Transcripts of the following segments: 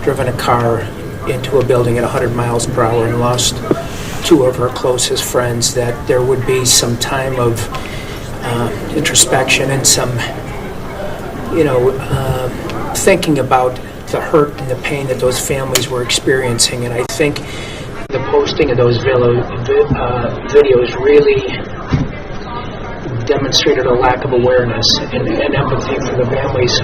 driven a car into a building at 100 miles per hour and lost two of her closest friends, that there would be some time of introspection and some, thinking about the hurt and the pain that those families were experiencing. And I think the posting of those videos really demonstrated a lack of awareness and empathy for the families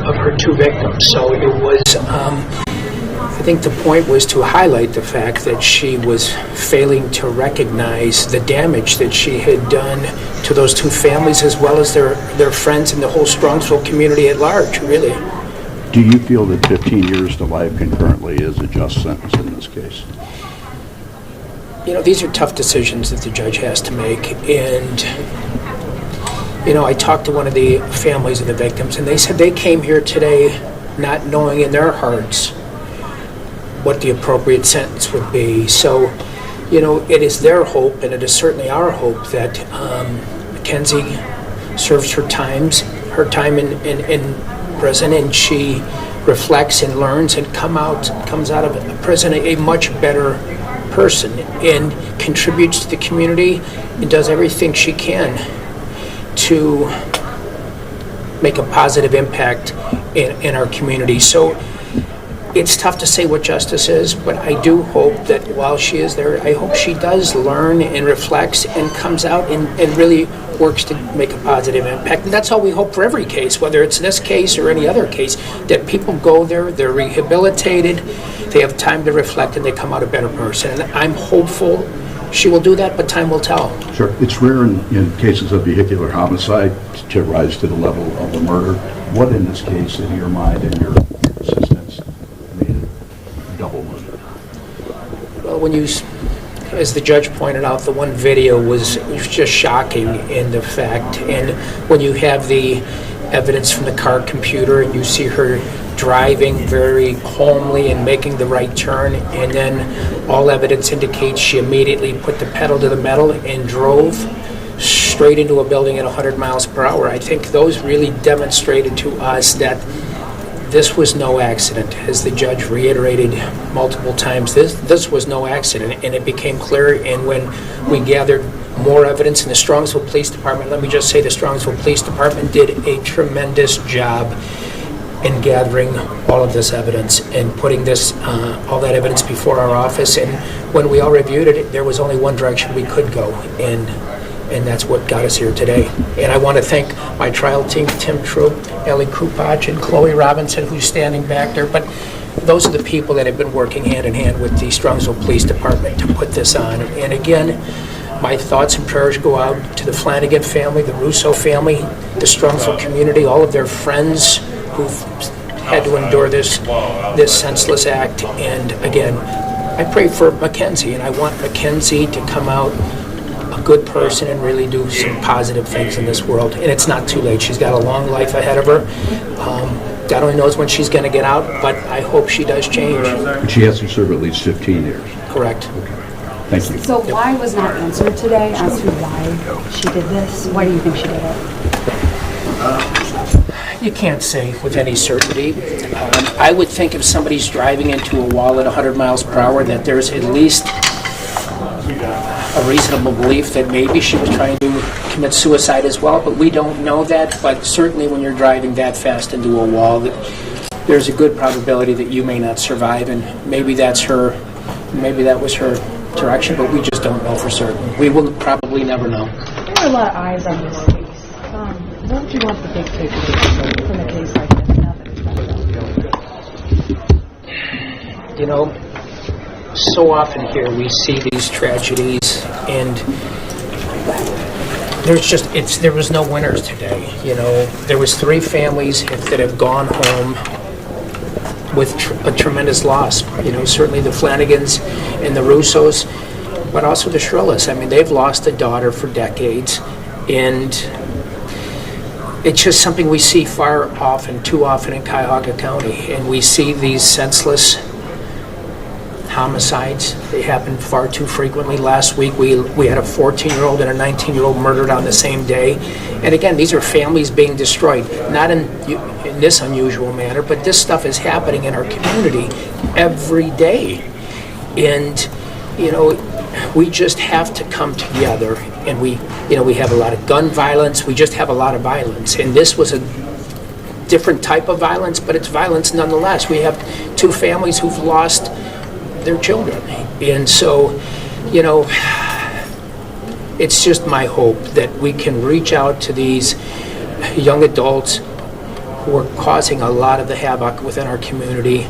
of her two victims. So it was, I think the point was to highlight the fact that she was failing to recognize the damage that she had done to those two families, as well as their friends and the whole Strongsville community at large, really. Do you feel that 15 years to life concurrently is a just sentence in this case? These are tough decisions that the judge has to make. And, I talked to one of the families of the victims, and they said they came here today not knowing in their hearts what the appropriate sentence would be. So, it is their hope, and it is certainly our hope, that Mackenzie serves her time in prison, and she reflects and learns and comes out of prison a much better person and contributes to the community and does everything she can to make a positive impact in our community. So it's tough to say what justice is, but I do hope that while she is there, I hope she does learn and reflects and comes out and really works to make a positive impact. And that's all we hope for every case, whether it's this case or any other case, that people go there, they're rehabilitated, they have time to reflect, and they come out a better person. And I'm hopeful she will do that, but time will tell. Sure. It's rare in cases of vehicular homicide to rise to the level of a murder. What in this case, in your mind and your assistance, made it a double murder? Well, as the judge pointed out, the one video was just shocking in the fact, and when you have the evidence from the car computer and you see her driving very calmly and making the right turn, and then all evidence indicates she immediately put the pedal to the metal and drove straight into a building at 100 miles per hour. I think those really demonstrated to us that this was no accident. As the judge reiterated multiple times, this was no accident, and it became clear. And when we gathered more evidence in the Strongsville Police Department, let me just say the Strongsville Police Department did a tremendous job in gathering all of this evidence and putting all that evidence before our office. And when we all reviewed it, there was only one direction we could go, and that's what got us here today. And I want to thank my trial team, Tim Troop, Ellie Kupach, and Chloe Robinson, who's standing back there. But those are the people that have been working hand in hand with the Strongsville Police Department to put this on. And again, my thoughts and prayers go out to the Flanagan family, the Russo family, the Strongsville community, all of their friends who've had to endure this senseless act. And again, I pray for Mackenzie, and I want Mackenzie to come out a good person and really do some positive things in this world. And it's not too late. She's got a long life ahead of her. God only knows when she's going to get out, but I hope she does change. She has to serve at least 15 years. Correct. Okay. Thank you. So why was not answered today as to why she did this? Why do you think she did it? You can't say with any certainty. I would think if somebody's driving into a wall at 100 miles per hour that there's at least a reasonable belief that maybe she was trying to commit suicide as well, but we don't know that. But certainly when you're driving that fast into a wall, there's a good probability that you may not survive, and maybe that was her direction, but we just don't know for certain. We will probably never know. There are a lot of eyes on this case. What would you want the big takeaway from a case like this now that it's done? So often here we see these tragedies, and there was no winners today. There was 3 families that have gone home with a tremendous loss. Certainly the Flanagans and the Russos, but also the Shirillas. I mean, they've lost a daughter for decades, and it's just something we see too often in Cuyahoga County, and we see these senseless homicides. They happen far too frequently. Last week, we had a 14-year-old and a 19-year-old murdered on the same day. And again, these are families being destroyed, not in this unusual manner, but this stuff is happening in our community every day. And, you know, we just have to come together. And we have a lot of gun violence. We just have a lot of violence. And this was a different type of violence, but it's violence nonetheless. We have two families who've lost their children. And so, you know, it's just my hope that we can reach out to these young adults who are causing a lot of the havoc within our community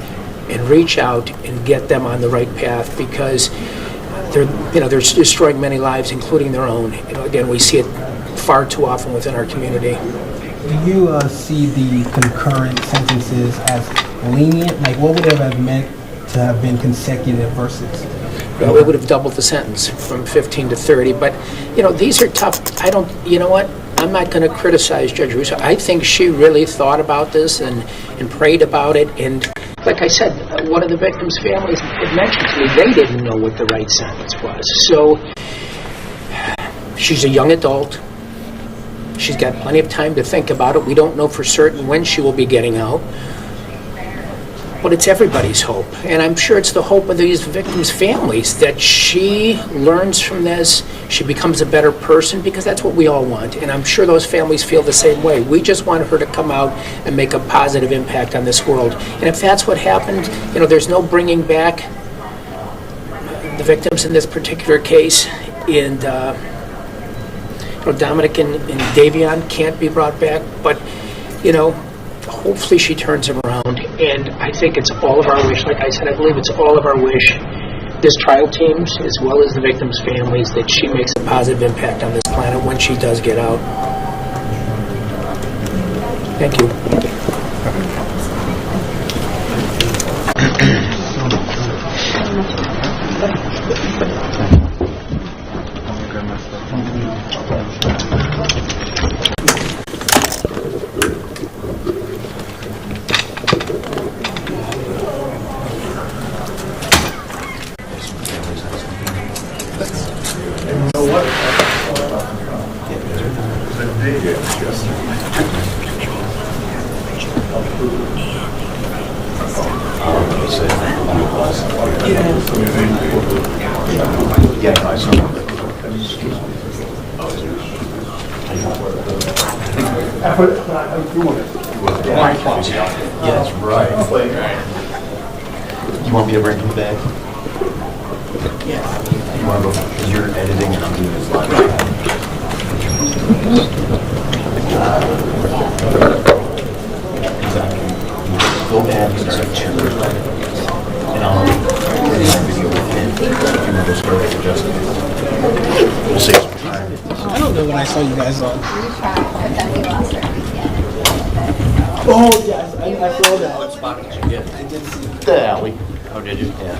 and reach out and get them on the right path, because they're destroying many lives, including their own. You know, again, we see it far too often within our community. Do you see the concurrent sentences as lenient? Like, what would it have meant to have been consecutive versus? Well, it would have doubled the sentence from 15 to 30. But, you know, these are tough. You know what? I'm not going to criticize Judge Russo. I think she really thought about this and prayed about it. And like I said, one of the victims' families had mentioned to me they didn't know what the right sentence was. So she's a young adult. She's got plenty of time to think about it. We don't know for certain when she will be getting out. But it's everybody's hope. And I'm sure it's the hope of these victims' families that she learns from this, she becomes a better person, because that's what we all want. And I'm sure those families feel the same way. We just want her to come out and make a positive impact on this world. And if that's what happened, you know, there's no bringing back the victims in this particular case. And Dominic and Davion can't be brought back, but, you know, hopefully she turns him around. And I think it's all of our wish. Like I said, I believe it's all of our wish, this trial teams as well as the victims' families, that she makes a positive impact on this planet when she does get out. Thank you. Yes, right. You want me to bring him back? Yeah. You want to go? Because you're editing and I'm doing this live. Go back and start checking. And I'll do my video with him. If you want to start adjusting. We'll save some time. I don't know when I saw you guys on. Oh, yes, I saw that. What spot did you get? I did see the alley. Oh, did you? Yeah.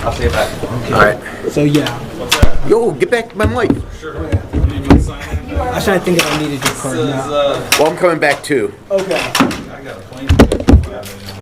I'll see you back. Okay. All right. So, yeah. Yo, get back to my mic. I was trying to think if I needed your card now. Well, I'm coming back too. Okay. I got a plane.